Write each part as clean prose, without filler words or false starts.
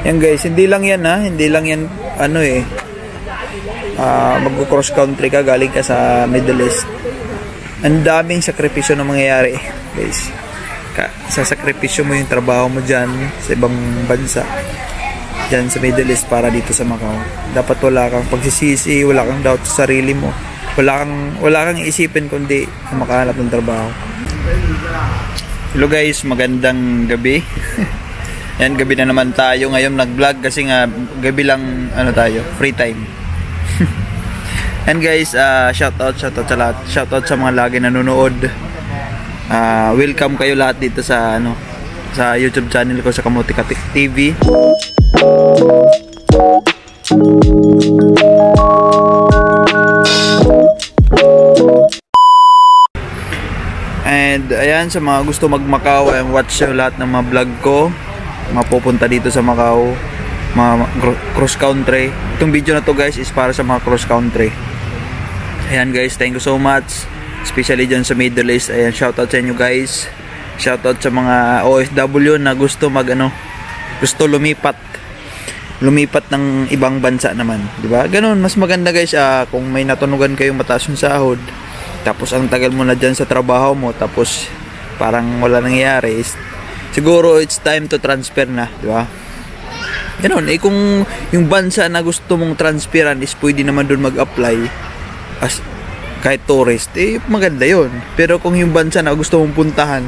Yan guys, hindi lang yan ha, hindi lang yan ano eh. Mag-cross country ka, galing ka sa Middle East. Ang daming sakripisyo na mangyayari guys. Sasakripisyo mo yung trabaho mo dyan sa ibang bansa, dyan sa Middle East para dito sa Macau. Dapat wala kang pagsisisi, wala kang doubt sa sarili mo, wala kang isipin kundi makahanap ng trabaho. Hello guys, magandang gabi. Yan, gabi na naman tayo ngayon nag-vlog kasi nga gabi lang ano tayo, free time. And guys, shoutout sa lahat. Shoutout sa mga lagi nanonood. Welcome kayo lahat dito sa sa YouTube channel ko sa Kamuti Katik TV. And ayan, sa mga gusto mag-Macau, watch lahat ng mga vlog ko. Mapupunta dito sa Macau, mga cross country. Itong video na to guys is para sa mga cross country. Ayan guys, thank you so much, especially dyan sa Middle East. Ayan, shoutout sa inyo guys. Shoutout sa mga OFW na gusto gusto lumipat ng ibang bansa naman, di ba? Ganun, mas maganda guys kung may natunugan kayong mataas yung sahod, tapos ang tagal mo na dyan sa trabaho mo, tapos parang wala nangyayari, siguro it's time to transfer na, di ba? Ganun, kung yung bansa na gusto mong transferan is pwede naman doon mag-apply as kahit tourist, maganda yon. Pero kung yung bansa na gusto mong puntahan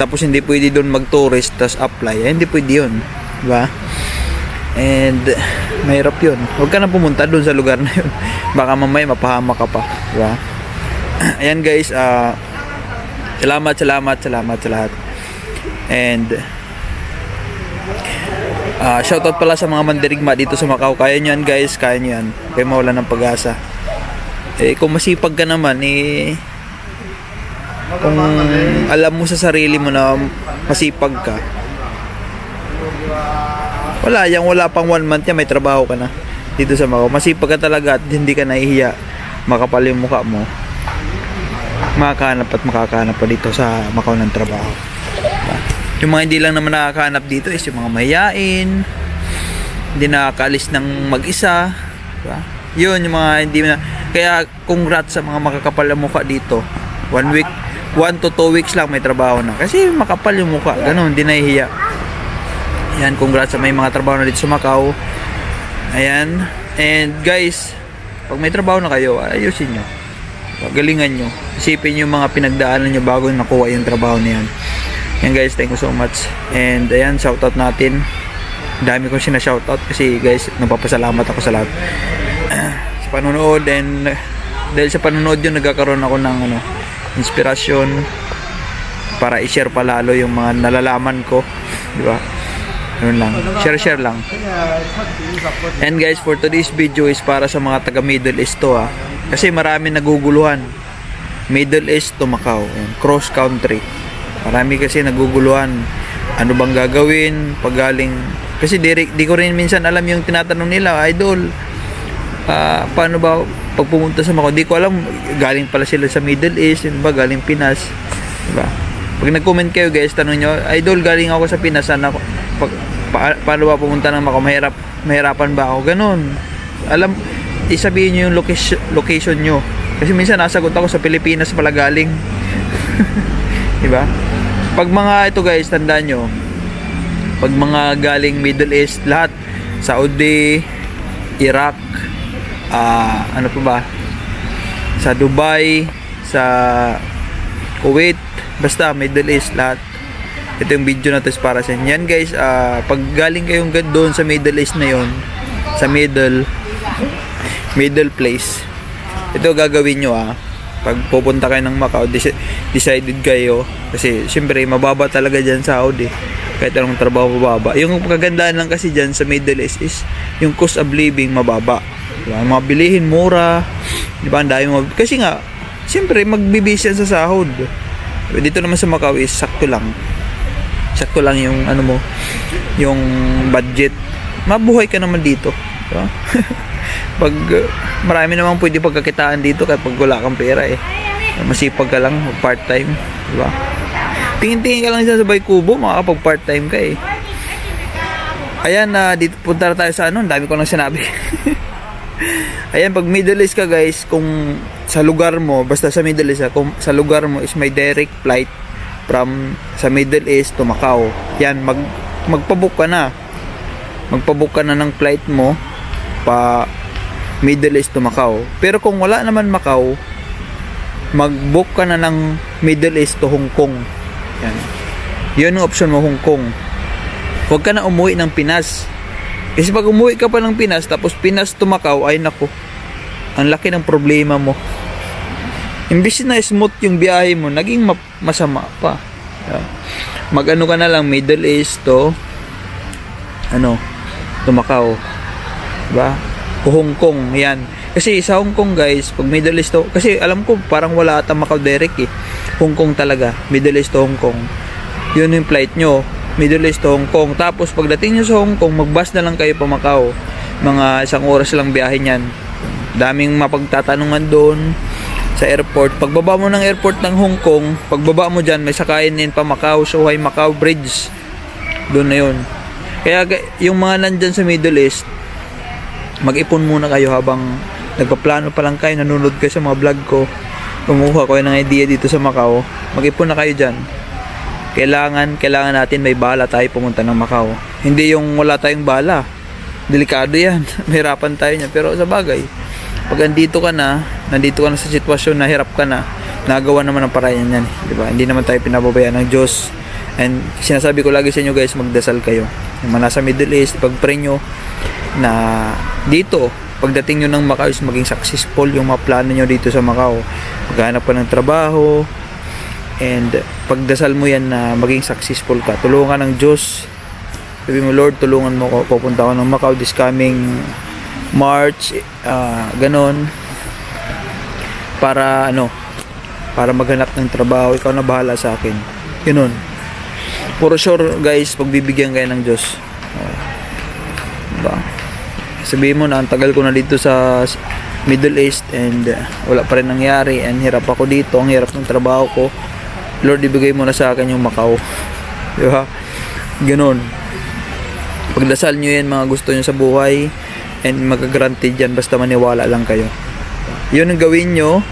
tapos hindi pwede doon mag-tourist tapos apply, hindi pwede yun, diba? And mahirap yun. Huwag ka na pumunta doon sa lugar na yun. Baka mamaya mapahama ka pa, diba? Ayan guys, salamat sa lahat. And shoutout pala sa mga mandirigma dito sa Macau. Kaya nyo yan guys, kaya nyo yan. Kaya mawala ng pag-asa. Kung masipag ka naman, kung alam mo sa sarili mo na masipag ka, wala pang 1 month yan, may trabaho ka na dito sa Macau. Masipag ka talaga at hindi ka nahihiya, makapal yung mukha mo, makakahanap pa dito sa Macau ng trabaho. Yung mga hindi lang naman nakakahanap dito is yung mga mahiyain, hindi nakakaalis ng mag-isa, diba? Yun, yung mga hindi na. Kaya congrats sa mga makakapal na mukha dito. 1 to 2 weeks lang may trabaho na. Kasi makapal yung mukha, ganun, hindi nahihiya. Ayan, congrats sa may mga trabaho na dito sa Macau. Ayan. And guys, pag may trabaho na kayo, ayusin nyo, galingan nyo, isipin nyo yung mga pinagdaanan nyo bago nakuha yung trabaho na yan. Ayan guys, thank you so much. And ayan, shoutout natin. Dami kong sinashoutout kasi guys, nagpapasalamat ako sa lahat sa panonood. And dahil sa panonood yun, nagkakaroon ako ng inspirasyon para i-share palalo yung mga nalalaman ko, di ba? Yun lang, share lang. And guys, for today's video is para sa mga taga Middle East to kasi marami naguguluhan. Middle East to Macau, cross country. Marami kasi naguguluhan, ano bang gagawin pag galing, kasi di ko rin minsan alam yung tinatanong nila, idol, paano ba pag pumunta sa Macau? Di ko alam, galing pala sila sa Middle East, yun ba, galing Pinas, diba? Pag nag-comment kayo guys, tanong nyo, idol, galing ako sa Pinas, paano ba pumunta ng Macau? Mahirapan ba ako? Ganun. Alam, isabihin nyo yung location nyo, kasi minsan nasagot ako sa Pilipinas pala galing. Diba? Pag mga ito guys, tandaan nyo, pag mga galing Middle East, lahat, Saudi, Iraq, ano pa ba, sa Dubai, sa Kuwait, basta Middle East, lahat. Ito yung video na to is para sa inyo. Yan guys, pag galing kayong doon sa Middle East na yon, sa middle place, ito gagawin nyo pag pupunta kayo ng Macau, decided kayo, kasi syempre mababa talaga dyan sa Saudi, kahit anong trabaho mababa. Yung kagandahan lang kasi dyan sa Middle East is yung cost of living mababa, diba? Mga bilihin mura, diba? Ang dami kasi nga syempre magbibis yan sa sahod. Dito naman sa Macau is sakto lang yung yung budget, mabuhay ka naman dito, diba? Pag marami namang pwede pagkakitaan dito kapag wala kang pera masipag ka lang, part time, diba? Tingin-tingin ka lang sa Bay Kubo, makakapag part time ka Ayan, dito punta na tayo sa ano, dami ko nang sinabi. Ayan, pag Middle East ka guys, kung sa lugar mo, basta sa Middle East, kung sa lugar mo is may direct flight from sa Middle East to Macau. Yan, magpabook ka na. Magpabook ka na ng flight mo pa Middle East to Macau. Pero kung wala naman Macau, mag-book ka na ng Middle East to Hong Kong. Yan. Yun ang option mo, Hong Kong. Huwag ka na umuwi ng Pinas. Kasi pag umuwi ka pa ng Pinas, tapos Pinas to Macau, ay nako, ang laki ng problema mo. Imbis na smooth yung biyahe mo, naging masama pa. Mag-ano ka na lang, Middle East to Macau. Diba? O Hong Kong, yan. Kasi sa Hong Kong guys, pag Middle East to, kasi alam ko parang wala ata Macau direct eh. Hong Kong talaga, Middle East to Hong Kong. Yun yung flight nyo, Middle East to Hong Kong. Tapos pagdating nyo sa Hong Kong, mag-bus na lang kayo pa Macau. Mga 1 oras lang biyahe nyan. Daming mapagtatanungan doon sa airport. Pagbaba mo ng airport ng Hong Kong, pagbaba mo dyan, may sakayin din pa Macau, Zhuhai Macau Bridge. Doon na yun. Kaya yung mga nandyan sa Middle East, mag-ipon muna kayo habang nagpaplano pa lang kayo, nanonood kayo sa mga vlog ko, kumuha ko ng idea dito sa Macau. Mag-ipon na kayo dyan. Kailangan natin may bala tayo pumunta ng Macau. Hindi yung wala tayong bala. Delikado yan. Mahirapan tayo niya. Pero sa bagay, pag nandito ka na sa sitwasyon na hirap ka na, nagawa naman ang paraan yan. Diba? Hindi naman tayo pinababayaan ng Diyos. And sinasabi ko lagi sa inyo guys, magdasal kayo. Yung mga nasa Middle East, pag-pray nyo na dito, pagdating nyo ng Macau is maging successful yung mga plano nyo dito sa Macau. Maghanap ka ng trabaho, and pagdasal mo yan na maging successful ka. Tulungan ng Diyos. Sabi mo, Lord, tulungan mo ko. Pupunta ako ng Macau this coming March. Ganon. Para maghanap ng trabaho. Ikaw na bahala sa akin. Ganon. Puro sure guys, pagbibigyan kayo ng Diyos. Diba? Sabihin mo na, ang tagal ko na dito sa Middle East and wala pa rin nangyari and hirap ako dito. Ang hirap ng trabaho ko. Lord, ibigay mo na sa akin yung Macau. Diba? Ganon. Pagdasal nyo yan mga gusto nyo sa buhay and magka-granted yan basta maniwala lang kayo. Yun ang gawin nyo.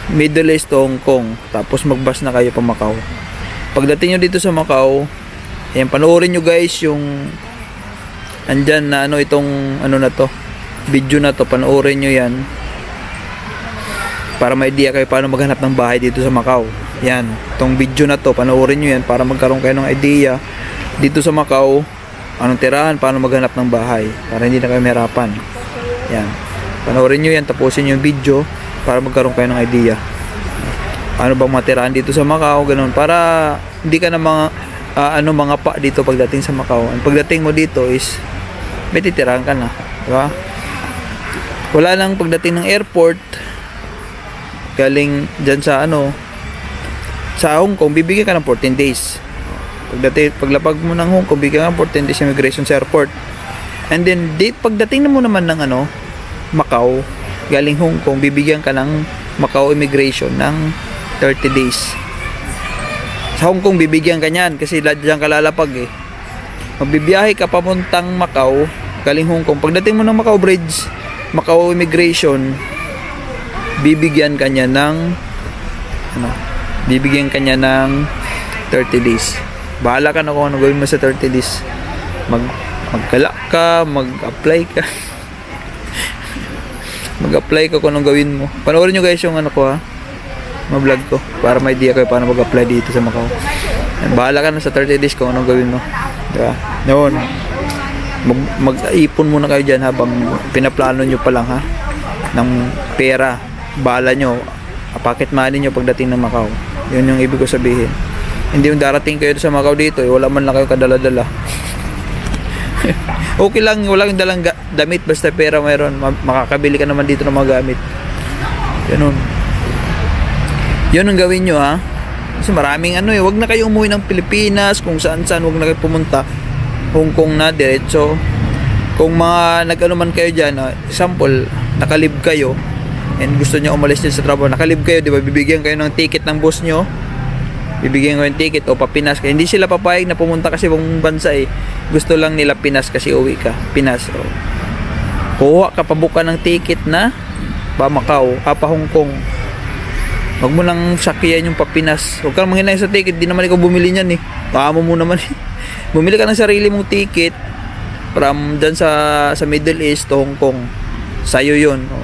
Middle East to Hong Kong. Tapos magbas na kayo pa Macau. Pagdating nyo dito sa Macau, ayan, panoorin nyo guys yung andyan na itong video na to, panoorin nyo yan para may idea kayo paano maghanap ng bahay dito sa Macau. Yan, itong video na to, panoorin nyo yan para magkaroon kayo ng idea dito sa Macau, anong tirahan, paano maghanap ng bahay para hindi na kayo mahirapan. Yan, panoorin nyo yan, tapusin nyo yung video para magkaroon kayo ng idea ano bang matirahan dito sa Macau, ganun, para hindi ka na mga pa dito pagdating sa Macau. Ang pagdating mo dito is may titirahan ka na, diba? Wala lang pagdating ng airport galing dyan sa sa Hong Kong, bibigyan ka ng 14 days. Paglapag mo ng Hong Kong, bibigyan ka ng 14 days immigration sa airport. And then pagdating na mo naman ng Macau galing Hong Kong, bibigyan ka ng Macau immigration ng 30 days. Sa Hong Kong bibigyan ka niyan kasi diyan ka lalapag eh. Magbibiyahe ka papuntang Macau galing Hong Kong. Pagdating mo ng Macau Bridge, Macau immigration, bibigyan ka niya ng bibigyan ka niya ng 30 days. Bahala ka na kung ano gawin mo sa 30 days. Magkala ka, mag-apply ka. Mag-apply ka kung anong gawin mo. Panoorin nyo guys yung vlog ko para may idea kayo paano mag-apply dito sa Macau. Bahala ka na sa 30 days kung anong gawin mo. Diba? Noon, mag-ipon muna kayo dyan habang pinaplano nyo pa lang ng pera. Bahala nyo, pocket money nyo pagdating ng Macau. Yun yung ibig ko sabihin. Hindi yung darating kayo sa Macau dito, wala man lang kayo kadala-dala. Okay lang, walang dalang damit, basta pera mayroon, makakabili ka naman dito ng mga gamit. Ganun. Yun ang gawin nyo kasi maraming wag na kayo umuwi ng Pilipinas, kung saan-saan, wag na kayo pumunta. Hong Kong na, diretso. Kung mga nag-anuman kayo dyan, example, nakalib kayo, and gusto nyo umalis din sa trabaho, nakalib kayo, di ba, bibigyan kayo ng ticket ng boss nyo, bibigyan ko yung ticket o papinas ka. Hindi sila papayag na pumunta kasi ibang bansa eh. Gusto lang nila Pinas kasi uwi ka. Pinas. O. Kuha ka, pabuka ng ticket na pa Macau, pa Hong Kong. Huwag mo nang sakyan yung papinas. Huwag kang manghinay sa ticket. Di naman ikaw bumili niyan eh. Baka mo naman eh. Bumili ka ng sarili mong ticket from dyan sa Middle East to Hong Kong. Sa'yo yun. O.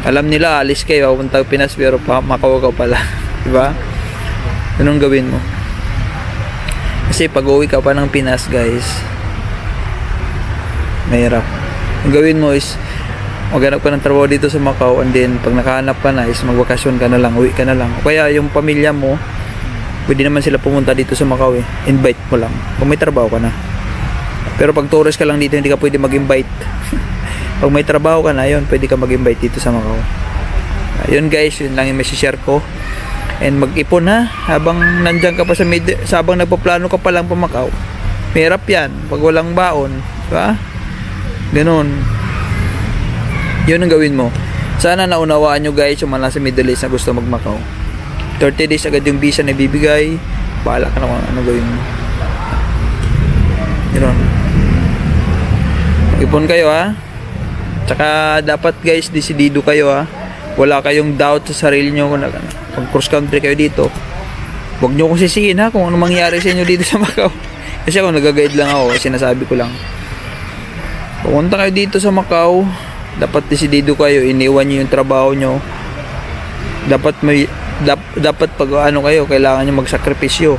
Alam nila, alis kayo, pupunta Pinas, pero Macau ka pala. Diba? Anong gawin mo? Kasi pag uwi ka pa ng Pinas, guys, mahirap. Ang gawin mo is, maghanap ka ng trabaho dito sa Macau, and then, pag nakahanap ka na, is magbakasyon ka na lang, uwi ka na lang. O kaya, yung pamilya mo, pwede naman sila pumunta dito sa Macau eh. Invite mo lang. Kung may trabaho ka na. Pero pag tourist ka lang dito, hindi ka pwede mag-invite. Pag may trabaho ka na, yun, pwede ka mag-invite dito sa Macau. Yun guys, yun lang yung share ko. And mag-ipon ha, habang nandyan ka pa habang nagpaplano ka pa lang pa Macau. Mahirap yan, pag walang baon. Diba? Ganun. Yun ang gawin mo. Sana naunawaan nyo guys, yung mga nasa Middle East na gusto mag-Macau. 30 days agad yung visa na bibigay. Bahala ka na kung ano gawin mo. Ganun. Mag-ipon kayo ha. Tsaka dapat guys, desidido kayo ha. Wala kayong doubt sa sarili nyo kung pag cross country kayo dito. Huwag nyo kong sisihin ha kung ano mangyari sa inyo dito sa Macau. Kasi ako nag-guide lang ako, sinasabi ko lang. Pumunta kayo dito sa Macau, dapat desidido kayo, iniwan nyo yung trabaho nyo. Dapat pag ano kayo, kailangan nyo magsakripisyo.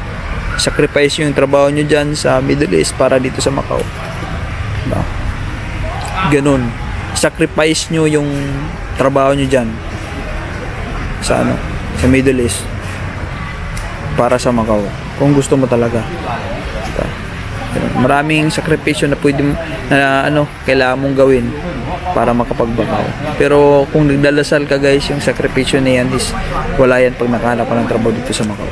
Sacrifice yung trabaho nyo dyan sa Middle East para dito sa Macau. Diba? Ganun. Sacrifice nyo yung trabaho nyo dyan sa sa Middle East para sa Macau kung gusto mo talaga. Diba? Maraming sakripisyo na pwede na kailangan mong gawin para makapag-Macau. Pero kung nagdalasal ka guys, yung sakripisyo na yan is wala yan pag nakahanap ka ng trabaho dito sa Macau.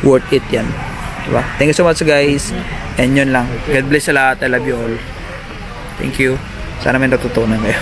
Worth it yan. Diba? Thank you so much guys, and yun lang. God bless sa lahat. I love you all. Thank you. Sana may natutunan kayo.